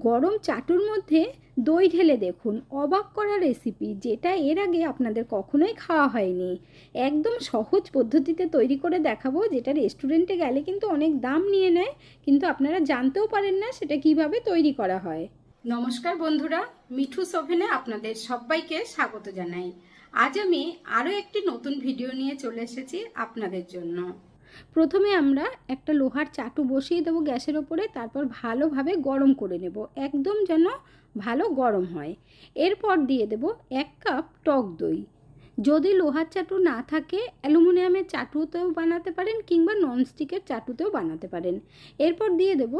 গরম চাটুর মধ্যে দই ঢেলে দেখুন, অবাক করা রেসিপি, যেটা এর আগে আপনাদের কখনোই খাওয়া হয়নি। একদম সহজ পদ্ধতিতে তৈরি করে দেখাবো, যেটা রেস্টুরেন্টে গেলে কিন্তু অনেক দাম নিয়ে নেয়, কিন্তু আপনারা জানতেও পারেন না সেটা কিভাবে তৈরি করা হয়। নমস্কার বন্ধুরা, মিঠুস ওভেনে আপনাদের সবাইকে স্বাগত জানাই। আজ আমি আরও একটি নতুন ভিডিও নিয়ে চলে এসেছি আপনাদের জন্য। প্রথমে আমরা একটা লোহার চাটু বসিয়ে দেবো গ্যাসের ওপরে, তারপর ভালোভাবে গরম করে নেব, একদম যেন ভালো গরম হয়। এরপর দিয়ে দেব 1 কাপ টক দই। যদি লোহার চাটু না থাকে অ্যালুমিনিয়ামের চাটুতেও বানাতে পারেন, কিংবা ননস্টিকের চাটুতেও বানাতে পারেন। এরপর দিয়ে দেব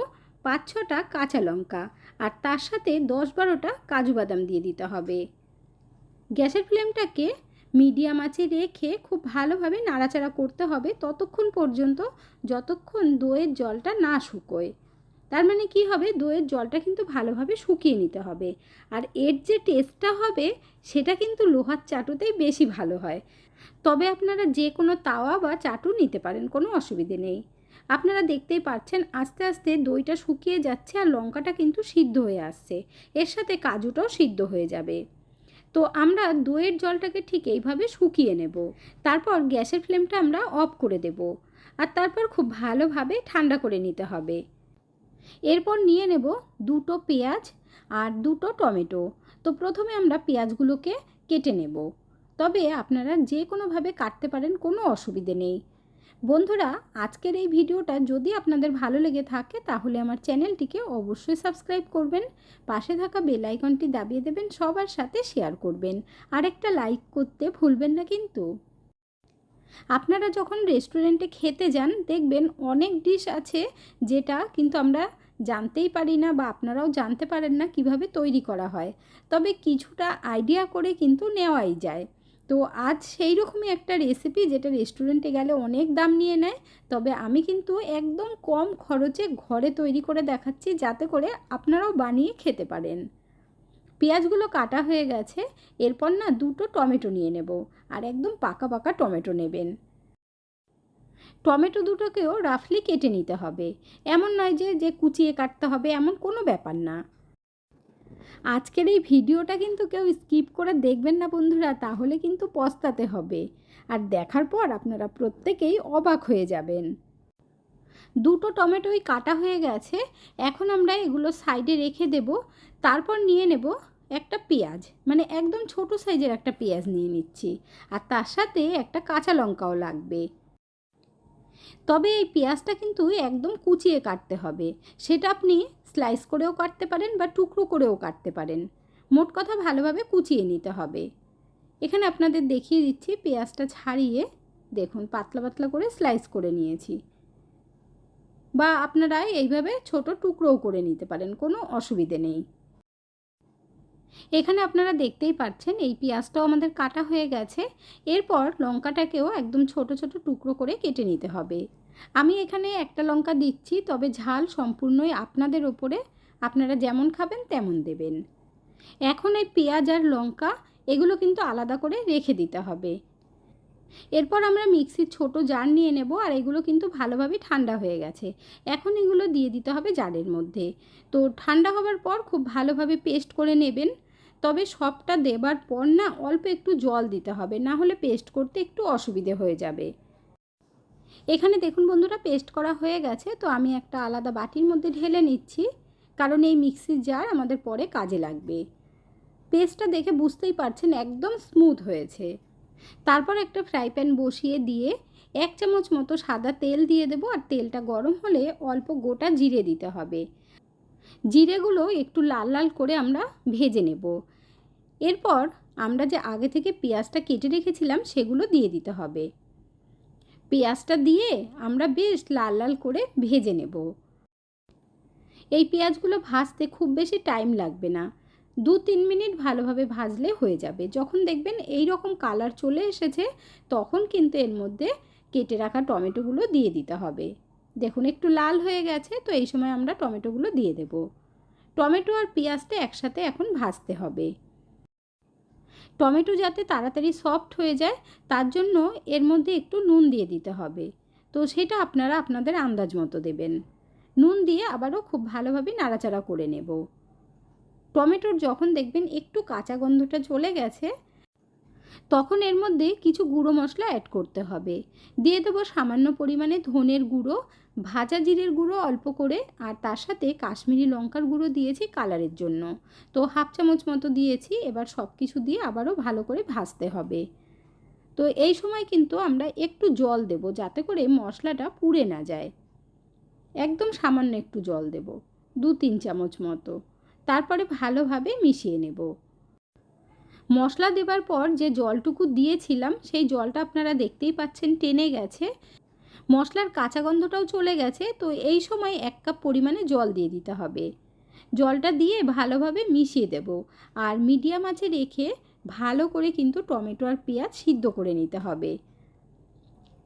5-6টা কাঁচা লঙ্কা, আর তার সাথে 10-12টা কাজু বাদাম দিয়ে দিতে হবে। গ্যাসের ফ্লেমটাকে মিডিয়াম আঁচে রেখে খুব ভালোভাবে নাড়াচাড়া করতে হবে ততক্ষণ পর্যন্ত যতক্ষণ দইয়ের জলটা না শুকোয়। তার মানে কি হবে, দইয়ের জলটা কিন্তু ভালোভাবে শুকিয়ে নিতে হবে। আর এর যে টেস্টটা হবে সেটা কিন্তু লোহার চাটুতেই বেশি ভালো হয়। তবে আপনারা যে কোনো তাওয়া বা চাটু নিতে পারেন, কোনো অসুবিধে নেই। আপনারা দেখতেই পাচ্ছেন আস্তে আস্তে দইটা শুকিয়ে যাচ্ছে, আর লঙ্কাটা কিন্তু সিদ্ধ হয়ে আসছে, এর সাথে কাজুটাও সিদ্ধ হয়ে যাবে। তো আমরা দইয়ের জলটাকে ঠিক এইভাবে শুকিয়ে নেব। তারপর গ্যাসের ফ্লেমটা আমরা অফ করে দেব, আর তারপর খুব ভালোভাবে ঠান্ডা করে নিতে হবে। এরপর নিয়ে নেব 2টো পেঁয়াজ আর 2টো টমেটো। তো প্রথমে আমরা পেঁয়াজগুলোকে কেটে নেব, তবে আপনারা যে কোনোভাবে কাটতে পারেন, কোনো অসুবিধে নেই। বন্ধুরা, আজকের এই ভিডিওটা যদি আপনাদের ভালো লেগে থাকে তাহলে আমার চ্যানেলটিকে অবশ্যই সাবস্ক্রাইব করবেন, পাশে থাকা বেল আইকনটি দাবিয়ে দেবেন, সবার সাথে শেয়ার করবেন, আর একটা লাইক করতে ভুলবেন না কিন্তু। আপনারা যখন রেস্টুরেন্টে খেতে যান দেখবেন অনেক ডিশ আছে যেটা কিন্তু আমরা জানতেই পারি না, বা আপনারাও জানতে পারেন না কিভাবে তৈরি করা হয়, তবে কিছুটা আইডিয়া করে কিন্তু নেওয়াই যায়। তো আজ সেই রকমই একটা রেসিপি, যেটা রেস্টুরেন্টে গেলে অনেক দাম নিয়ে নেয়, তবে আমি কিন্তু একদম কম খরচে ঘরে তৈরি করে দেখাচ্ছি, যাতে করে আপনারাও বানিয়ে খেতে পারেন। পেঁয়াজগুলো কাটা হয়ে গেছে। এরপর না 2টো টমেটো নিয়ে নেব, আর একদম পাকা পাকা টমেটো নেবেন। টমেটো দুটোকেও রাফলি কেটে নিতে হবে, এমন নয় যে যে কুচিয়ে কাটতে হবে, এমন কোনো ব্যাপার না। আজকের এই ভিডিওটা কিন্তু কেউ স্কিপ করে দেখবেন না বন্ধুরা, তাহলে কিন্তু পস্তাতে হবে, আর দেখার পর আপনারা প্রত্যেকেই অবাক হয়ে যাবেন। 2টো টমেটোই কাটা হয়ে গেছে, এখন আমরা এগুলো সাইডে রেখে দেব। তারপর নিয়ে নেব একটা পেঁয়াজ, মানে একদম ছোট সাইজের একটা পেঁয়াজ নিয়ে নিচ্ছি, আর তার সাথে একটা কাঁচা লঙ্কাও লাগবে। তবে এই পেঁয়াজটা কিন্তু একদম কুচিয়ে কাটতে হবে, সেটা আপনি স্লাইস করেও কাটতে পারেন বা টুকরো করেও কাটতে পারেন, মোট কথা ভালোভাবে কুচিয়ে নিতে হবে। এখানে আপনাদের দেখিয়ে দিচ্ছি, পেঁয়াজটা ছাড়িয়ে দেখুন পাতলা পাতলা করে স্লাইস করে নিয়েছি, বা আপনারা এইভাবে ছোট টুকরোও করে নিতে পারেন, কোনো অসুবিধে নেই। এখানে আপনারা দেখতেই পাচ্ছেন এই পেঁয়াজটাও আমাদের কাটা হয়ে গেছে। এরপর লঙ্কাটাকেও একদম ছোট ছোট টুকরো করে কেটে নিতে হবে। আমি এখানে একটা লঙ্কা দিচ্ছি, তবে ঝাল সম্পূর্ণই আপনাদের ওপরে, আপনারা যেমন খাবেন তেমন দেবেন। এখন এই পেঁয়াজ আর লঙ্কা এগুলো কিন্তু আলাদা করে রেখে দিতে হবে। এরপর আমরা মিক্সির ছোট জার নিয়ে নেব, আর এগুলো কিন্তু ভালোভাবে ঠান্ডা হয়ে গেছে। এখন এগুলো দিয়ে দিতে হবে জারের মধ্যে। তো ঠান্ডা হবার পর খুব ভালোভাবে পেস্ট করে নেবেন, তবে সবটা দেবার পর না অল্প একটু জল দিতে হবে, না হলে পেস্ট করতে একটু অসুবিধে হয়ে যাবে। এখানে দেখুন বন্ধুরা, পেস্ট করা হয়ে গেছে, তো আমি একটা আলাদা বাটির মধ্যে ঢেলে নিচ্ছি, কারণ এই মিক্সির জার আমাদের পরে কাজে লাগবে। পেস্টটা দেখে বুঝতেই পারছেন একদম স্মুথ হয়েছে। তারপর একটা ফ্রাই প্যান বসিয়ে দিয়ে 1 চামচ মতো সাদা তেল দিয়ে দেব, আর তেলটা গরম হলে অল্প গোটা জিরে দিতে হবে। জিরেগুলো একটু লাল লাল করে আমরা ভেজে নেব। এরপর আমরা যে আগে থেকে পেঁয়াজটা কেটে রেখেছিলাম সেগুলো দিয়ে দিতে হবে। পেঁয়াজটা দিয়ে আমরা বেশ লাল লাল করে ভেজে নেব। এই পেঁয়াজগুলো ভাজতে খুব বেশি টাইম লাগবে না, 2-3 মিনিট ভালোভাবে ভাজলে হয়ে যাবে। যখন দেখবেন এই রকম কালার চলে এসেছে, তখন কিন্তু এর মধ্যে কেটে রাখা টমেটোগুলো দিয়ে দিতে হবে। দেখুন একটু লাল হয়ে গেছে, তো এই সময় আমরা টমেটোগুলো দিয়ে দেব। টমেটো আর পেঁয়াজটা একসাথে এখন ভাজতে হবে। টমেটো যাতে তাড়াতাড়ি সফট হয়ে যায় তার জন্য এর মধ্যে একটু নুন দিয়ে দিতে হবে, তো সেটা আপনারা আপনাদের আন্দাজ মতো দেবেন। নুন দিয়ে আবারও খুব ভালোভাবে নাড়াচাড়া করে নেব। টমেটোর যখন দেখবেন একটু কাঁচা গন্ধটা চলে গেছে, তখন এর মধ্যে কিছু গুঁড়ো মশলা অ্যাড করতে হবে। দিয়ে দেবো সামান্য পরিমাণে ধনের গুঁড়ো, ভাজা জিরের গুঁড়ো অল্প করে, আর তার সাথে কাশ্মীরি লঙ্কার গুঁড়ো দিয়েছি কালারের জন্য, তো হাফ চামচ মতো দিয়েছি। এবার সব কিছু দিয়ে আবারও ভালো করে ভাজতে হবে। তো এই সময় কিন্তু আমরা একটু জল দেব, যাতে করে মশলাটা পুড়ে না যায়। একদম সামান্য একটু জল দেব, 2-3 চামচ মতো। তারপরে ভালোভাবে মিশিয়ে নেব। মশলা দেবার পর যে জলটুকু দিয়েছিলাম সেই জলটা আপনারা দেখতেই পাচ্ছেন টেনে গেছে, মশলার কাঁচা গন্ধটাও চলে গেছে। তো এই সময় 1 কাপ পরিমাণে জল দিয়ে দিতে হবে। জলটা দিয়ে ভালোভাবে মিশিয়ে দেব, আর মিডিয়াম আঁচে রেখে ভালো করে কিন্তু টমেটো আর পেঁয়াজ সিদ্ধ করে নিতে হবে।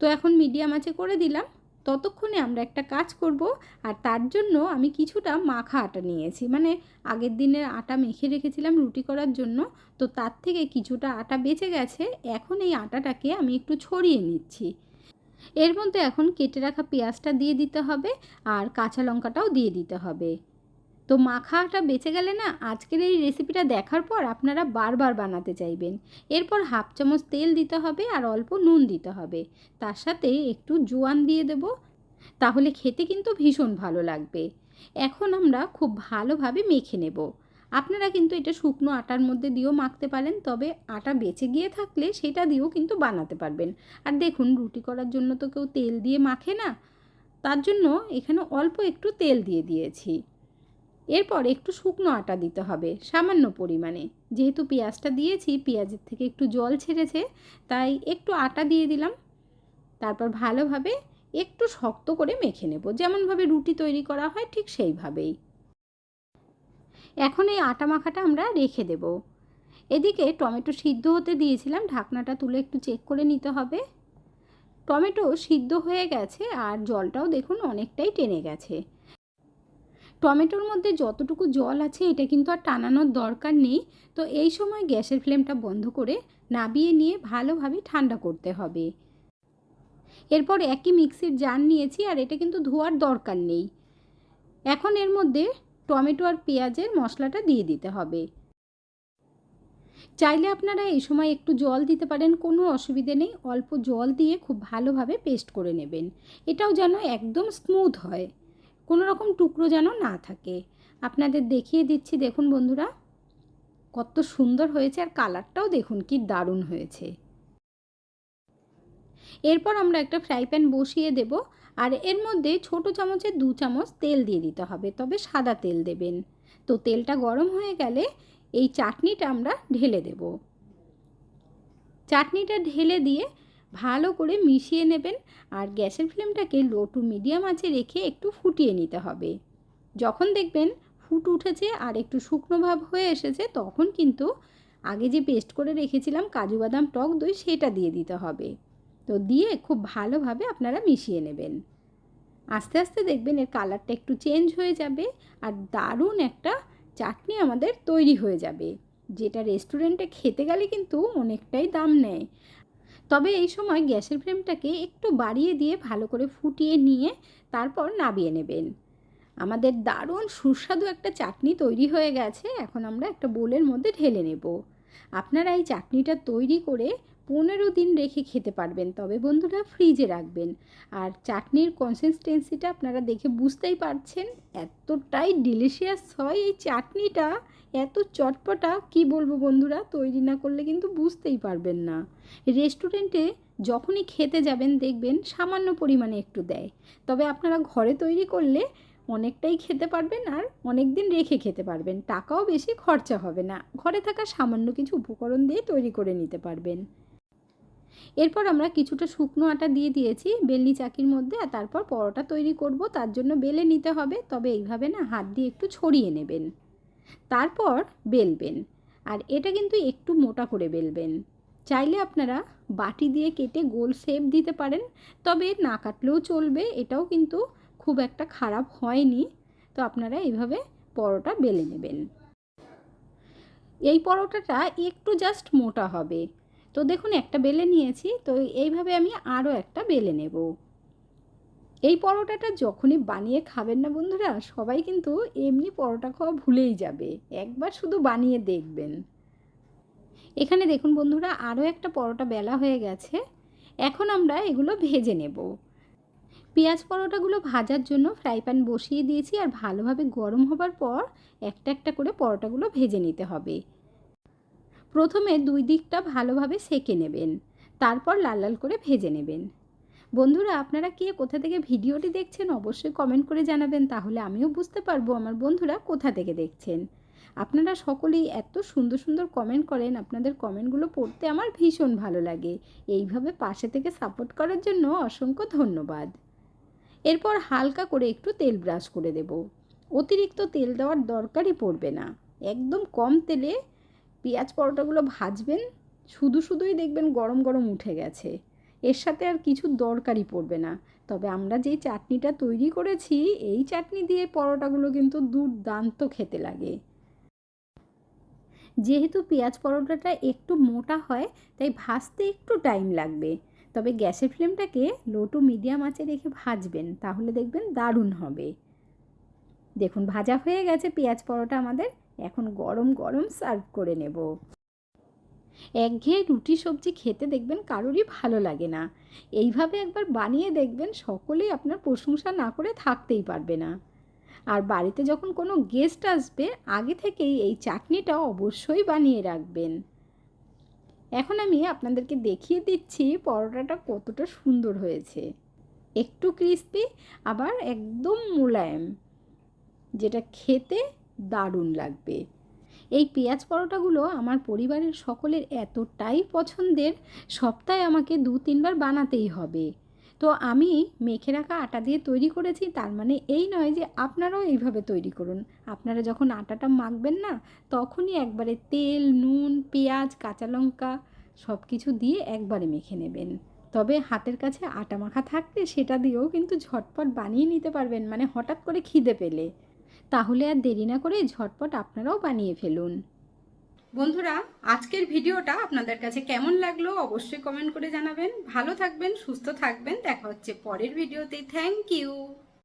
তো এখন মিডিয়াম আঁচে করে দিলাম। ততক্ষণে আমরা একটা কাজ করব, আর তার জন্য আমি কিছুটা মাখা আটা নিয়েছি, মানে আগের দিনের আটা মেখে রেখেছিলাম রুটি করার জন্য, তো তার থেকে কিছুটা আটা বেঁচে গেছে। এখন এই আটাটাকে আমি একটু ছড়িয়ে নিচ্ছি। এর মধ্যে এখন কেটে রাখা পেঁয়াজটা দিয়ে দিতে হবে, আর কাঁচা লঙ্কাটাও দিয়ে দিতে হবে। তো মাখাটা বেঁচে গেলে না, আজকের এই রেসিপিটা দেখার পর আপনারা বারবার বানাতে চাইবেন। এরপর হাফ চামচ তেল দিতে হবে, আর অল্প নুন দিতে হবে। তার সাথে একটু জোয়ান দিয়ে দেব, তাহলে খেতে কিন্তু ভীষণ ভালো লাগবে। এখন আমরা খুব ভালোভাবে মেখে নেব। আপনারা কিন্তু এটা শুকনো আটার মধ্যে দিয়েও মাখতে পারেন, তবে আটা বেঁচে গিয়ে থাকলে সেটা দিয়েও কিন্তু বানাতে পারবেন। আর দেখুন, রুটি করার জন্য তো কেউ তেল দিয়ে মাখে না, তার জন্য এখানে অল্প একটু তেল দিয়ে দিয়েছি। এরপর একটু শুকনো আটা দিতে হবে সামান্য পরিমাণে, যেহেতু পেঁয়াজটা দিয়েছি পেঁয়াজের থেকে একটু জল ছেড়েছে, তাই একটু আটা দিয়ে দিলাম। তারপর ভালোভাবে একটু শক্ত করে মেখে নেব, যেমনভাবে রুটি তৈরি করা হয় ঠিক সেইভাবেই। এখন এই আটা মাখাটা আমরা রেখে দেব। এদিকে টমেটো সিদ্ধ হতে দিয়েছিলাম, ঢাকনাটা তুলে একটু চেক করে নিতে হবে। টমেটো সিদ্ধ হয়ে গেছে, আর জলটাও দেখুন অনেকটাই টেনে গেছে। টমেটোর মধ্যে যতটুকু জল আছে এটা কিন্তু আর টানানোর দরকার নেই। তো এই সময় গ্যাসের ফ্লেমটা বন্ধ করে নাবিয়ে নিয়ে ভালোভাবে ঠান্ডা করতে হবে। এরপর একই মিক্সির জার নিয়েছি, আর এটা কিন্তু ধোয়ার দরকার নেই। এখন এর মধ্যে টমেটো আর পেঁয়াজের মশলাটা দিয়ে দিতে হবে। চাইলে আপনারা এই সময় একটু জল দিতে পারেন, কোনো অসুবিধে নেই। অল্প জল দিয়ে খুব ভালোভাবে পেস্ট করে নেবেন। এটাও যেন একদম স্মুথ হয়, কোনো রকম টুকরো যেন না থাকে। আপনাদের দেখিয়ে দিচ্ছি, দেখুন বন্ধুরা কত সুন্দর হয়েছে, আর কালারটাও দেখুন কি দারুণ হয়েছে। এরপর আমরা একটা ফ্রাই প্যান বসিয়ে দেব, আর এর মধ্যে ছোট চামচে 2 চামচ তেল দিয়ে দিতে হবে, তবে সাদা তেল দেবেন। তো তেলটা গরম হয়ে গেলে এই চাটনিটা আমরা ঢেলে দেব। চাটনিটা ঢেলে দিয়ে ভালো করে মিশিয়ে নেবেন, আর গ্যাসের ফ্লেমটাকে লো টু মিডিয়াম আঁচে রেখে একটু ফুটিয়ে নিতে হবে। যখন দেখবেন ফুট উঠেছে আর একটু শুকনো ভাব হয়ে এসেছে, তখন কিন্তু আগে যে পেস্ট করে রেখেছিলাম কাজু বাদাম টক দই সেটা দিয়ে দিতে হবে। তো দিয়ে খুব ভালোভাবে আপনারা মিশিয়ে নেবেন। আস্তে আস্তে দেখবেন এর কালারটা একটু চেঞ্জ হয়ে যাবে, আর দারুণ একটা চাটনি আমাদের তৈরি হয়ে যাবে, যেটা রেস্টুরেন্টে খেতে গেলে কিন্তু অনেকটাই দাম নেয়। তবে এই সময় গ্যাসের ফ্লেমটাকে একটু বাড়িয়ে দিয়ে ভালো করে ফুটিয়ে নিয়ে তারপর নামিয়ে নেবেন। আমাদের দারুণ সুস্বাদু একটা চাটনি তৈরি হয়ে গেছে। এখন আমরা একটা বোলের মধ্যে ঢেলে নেব। আপনারা এই চাটনিটা তৈরি করে 15 দিন রেখে খেতে পারবেন, তবে বন্ধুরা ফ্রিজে রাখবেন। আর চাটনির কনসিস্টেন্সিটা আপনারা দেখে বুঝতেই পারছেন, এতটাই ডিলিশিয়াস হয় এই চাটনিটা, এত চটপটা, কি বলবো বন্ধুরা, তৈরি না করলে কিন্তু বুঝতেই পারবেন না। রেস্টুরেন্টে যখনই খেতে যাবেন দেখবেন সামান্য পরিমাণে একটু দেয়, তবে আপনারা ঘরে তৈরি করলে অনেকটাই খেতে পারবেন, আর অনেক দিন রেখে খেতে পারবেন। টাকাও বেশি খরচা হবে না, ঘরে থাকা সামান্য কিছু উপকরণ দিয়ে তৈরি করে নিতে পারবেন। এরপর আমরা কিছুটা শুকনো আটা দিয়ে দিয়েছি বেলনি চাকির মধ্যে, আর তারপর পরোটা তৈরি করব, তার জন্য বেলে নিতে হবে। তবে এইভাবে না হাত দিয়ে একটু ছড়িয়ে নেবেন, তারপর বেলবেন। আর এটা কিন্তু একটু মোটা করে বেলবেন। চাইলে আপনারা বাটি দিয়ে কেটে গোল শেপ দিতে পারেন, তবে না কাটলেও চলবে, এটাও কিন্তু খুব একটা খারাপ হয়নি। তো আপনারা এইভাবে পরোটা বেলে নেবেন। এই পরোটাটা একটু জাস্ট মোটা হবে। তো দেখুন একটা বেলে নিয়েছি, তো এইভাবে আমি আরও একটা বেলে নেব। এই পরোটাটা যখনই বানিয়ে খাবেন না বন্ধুরা, সবাই কিন্তু এমনি পরোটা খাওয়া ভুলেই যাবে। একবার শুধু বানিয়ে দেখবেন। এখানে দেখুন বন্ধুরা, আরও একটা পরোটা বেলা হয়ে গেছে। এখন আমরা এগুলো ভেজে নেব। পেঁয়াজ পরোটাগুলো ভাজার জন্য ফ্রাই প্যান বসিয়ে দিয়েছি, আর ভালোভাবে গরম হবার পর একটা একটা করে পরোটাগুলো ভেজে নিতে হবে। প্রথমে দুই দিকটা ভালোভাবে সেঁকে নেবেন, তারপর লাল লাল করে ভেজে নেবেন। বন্ধুরা, আপনারা কে কোথা থেকে ভিডিওটি দেখছেন অবশ্যই কমেন্ট করে জানাবেন, তাহলে আমিও বুঝতে পারবো আমার বন্ধুরা কোথা থেকে দেখছেন। আপনারা সকলেই এত সুন্দর সুন্দর কমেন্ট করেন, আপনাদের কমেন্টগুলো পড়তে আমার ভীষণ ভালো লাগে। এইভাবে পাশে থেকে সাপোর্ট করার জন্য অসংখ্য ধন্যবাদ। এরপর হালকা করে একটু তেল ব্রাশ করে দেব। অতিরিক্ত তেল দেওয়ার দরকারই পড়বে না। একদম কম তেলে পেঁয়াজ পরোটাগুলো ভাজবেন, শুধু শুধুই দেখবেন গরম গরম উঠে গেছে। এর সাথে আর কিছু দরকারই পড়বে না। তবে আমরা যেই চাটনিটা তৈরি করেছি, এই চাটনি দিয়ে পরোটাগুলো কিন্তু দুর্দান্ত খেতে লাগে। যেহেতু পেঁয়াজ পরোটাটা একটু মোটা হয়, তাই ভাজতে একটু টাইম লাগবে। তবে গ্যাসের ফ্লেমটাকে লো টু মিডিয়াম আঁচে রেখে ভাজবেন, তাহলে দেখবেন দারুণ হবে। দেখুন ভাজা হয়ে গেছে পেঁয়াজ পরোটা আমাদের। এখন গরম গরম সার্ভ করে নেব। একঘেয়ে রুটি সবজি খেতে দেখবেন কারোরই ভালো লাগে না। এইভাবে একবার বানিয়ে দেখবেন, সকলেই আপনার প্রশংসা না করে থাকতেই পারবে না। আর বাড়িতে যখন কোনো গেস্ট আসবে, আগে থেকেই এই চাটনিটা অবশ্যই বানিয়ে রাখবেন। এখন আমি আপনাদেরকে দেখিয়ে দিচ্ছি পরোটাটা কতটা সুন্দর হয়েছে। একটু ক্রিস্পি, আবার একদম মোলায়েম, যেটা খেতে দারুণ লাগবে। এই পেঁয়াজ পরোটাগুলো আমার পরিবারের সকলের এতটাই পছন্দের, সপ্তাহে আমাকে 2-3 বার বানাতেই হবে। তো আমি মেখে রাখা আটা দিয়ে তৈরি করেছি, তার মানে এই নয় যে আপনারাও এইভাবে তৈরি করুন। আপনারা যখন আটাটা মাখবেন না, তখনই একবারে তেল, নুন, পেঁয়াজ, কাঁচা লঙ্কা সব কিছু দিয়ে একবারে মেখে নেবেন। তবে হাতের কাছে আটা মাখা থাকলে সেটা দিয়েও কিন্তু ঝটপট বানিয়ে নিতে পারবেন, মানে হঠাৎ করে খিদে পেলে। তাহলে আর দেরি না করে ঝটপট আপনারাও বানিয়ে ফেলুন। বন্ধুরা, আজকের ভিডিওটা আপনাদের কাছে কেমন লাগলো অবশ্যই কমেন্ট করে জানাবেন। ভালো থাকবেন, সুস্থ থাকবেন। দেখা হচ্ছে পরের ভিডিওতে। Thank you.